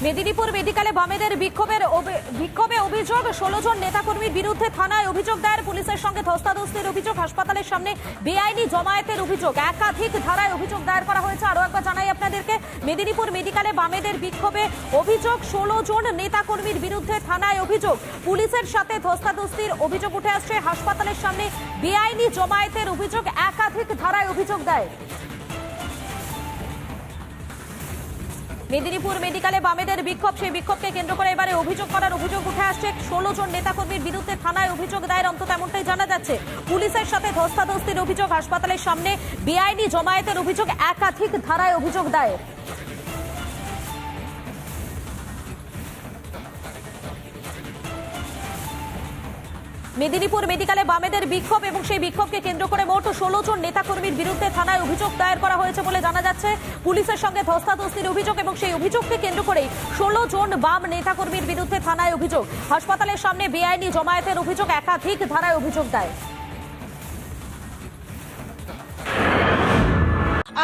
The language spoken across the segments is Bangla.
মেদিনীপুর মেডিকেলে বামেদের বিক্ষোভে অভিযোগ 16 জন নেতাকর্মীর বিরুদ্ধে থানায় অভিযোগ দায়ের। পুলিশের সঙ্গে ধস্তাধস্তির অভিযোগ, হাসপাতালের সামনে বেআইনি জমায়েতের অভিযোগ, একাধিক ধারায় অভিযোগ দায়ের করা হয়েছে। আরো একবার জানাই আপনাদেরকে, মেদিনীপুর মেডিকেলে বামেদের বিক্ষোভে অভিযোগ 16 জন নেতাকর্মীর বিরুদ্ধে থানায় অভিযোগ। পুলিশের সাথে ধস্তাধস্তির অভিযোগ উঠে আসছে, হাসপাতালের সামনে বেআইনি জমায়েতের অভিযোগ, একাধিক ধারায় অভিযোগ দায়ের। মেদিনীপুর মেডিকেলে বামেদের বিক্ষোভ, সেই বিক্ষোভকে কেন্দ্র করে এবারে অভিযোগ উঠে আসছে। 16 জন নেতাকর্মীর বিরুদ্ধে থানায় অভিযোগ দায়ের, অন্তত এমনটাই জানা যাচ্ছে। পুলিশের সাথে ধস্তাধস্তির অভিযোগ, হাসপাতালের সামনে বেআইনি জমায়েতের অভিযোগ, একাধিক ধারায় অভিযোগ দায়ের। মেদিনীপুর মেডিকেলে বামেদের বিক্ষোভ এবং সেই বিক্ষোভকে কেন্দ্র করে মোট 16 জন নেতাকর্মীর বিরুদ্ধে থানায় অভিযোগ দায়ের করা হয়েছে বলে জানা যাচ্ছে। পুলিশের সঙ্গে ধস্তাধস্তির অভিযোগ এবং সেই অভিযোগকে কেন্দ্র করে 16 জন বাম নেতাকর্মীর বিরুদ্ধে থানায় অভিযোগ, হাসপাতালের সামনে বেআইনি জমায়েতের অভিযোগ, একাধিক ধারায় অভিযোগ দায়ের।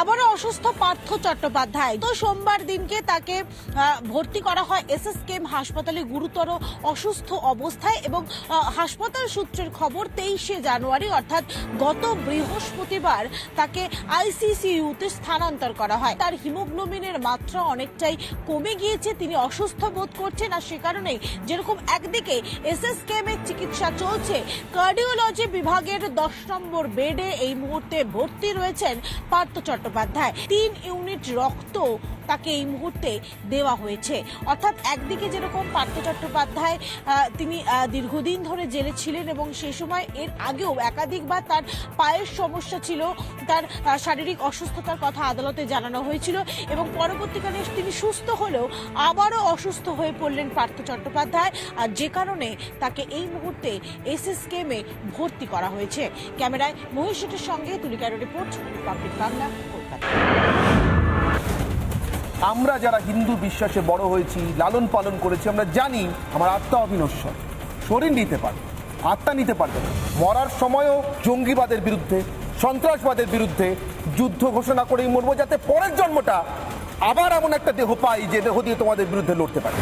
আবারও অসুস্থ পার্থ চট্টোপাধ্যায়। তো সোমবার দিনকে তাকে ভর্তি করা হয় এসএসকেএম হাসপাতালে গুরুতর অসুস্থ অবস্থায়, এবং হাসপাতাল সূত্রের খবর 23শে জানুয়ারি অর্থাৎ গত বৃহস্পতিবার তাকে আইসিসিইউতে স্থানান্তর করা হয়। তার হিমোগ্লোবিনের মাত্রা অনেকটাই কমে গিয়েছে, তিনি অসুস্থ বোধ করছেন। আর সে কারণেই যেরকম একদিকে এসএসকেএম এর চিকিৎসা চলছে, কার্ডিওলজি বিভাগের 10 নম্বর বেডে এই মুহূর্তে ভর্তি রয়েছেন পার্থ চট্টোপাধ্যায়। 3 ইউনিট রক্ত তাকে এই মুহূর্তে দেওয়া হয়েছে। অর্থাৎ একদিকে যেরকম পার্থ চট্টোপাধ্যায় তিনি দীর্ঘদিন ধরে জেলে ছিলেন এবং সেই সময় এর আগেও একাধিকবার তার পায়ের সমস্যা ছিল, তার শারীরিক অসুস্থতার কথা আদালতে জানানো হয়েছিল এবং পরবর্তীকালে তিনি সুস্থ হলেও আবারও অসুস্থ হয়ে পড়লেন পার্থ চট্টোপাধ্যায়, আর যে কারণে তাকে এই মুহূর্তে এসএসকেএমে ভর্তি করা হয়েছে। ক্যামেরায় মহেশ শেঠের সঙ্গে তুলিকার রিপোর্ট, রিপাবলিক বাংলা, কলকাতা। আমরা যারা হিন্দু বিশ্বাসে বড় হয়েছি, লালন পালন করেছি, আমরা জানি আমার আত্মা অবিনশ্বর, শরীর নিতে পারে, আত্মা নিতে পারবে না। মরার সময়ও জঙ্গিবাদের বিরুদ্ধে, সন্ত্রাসবাদের বিরুদ্ধে যুদ্ধ ঘোষণা করেই মরবো, যাতে পরের জন্মটা আবার এমন একটা দেহ পাই যে দেহ দিয়ে তোমাদের বিরুদ্ধে লড়তে পারে।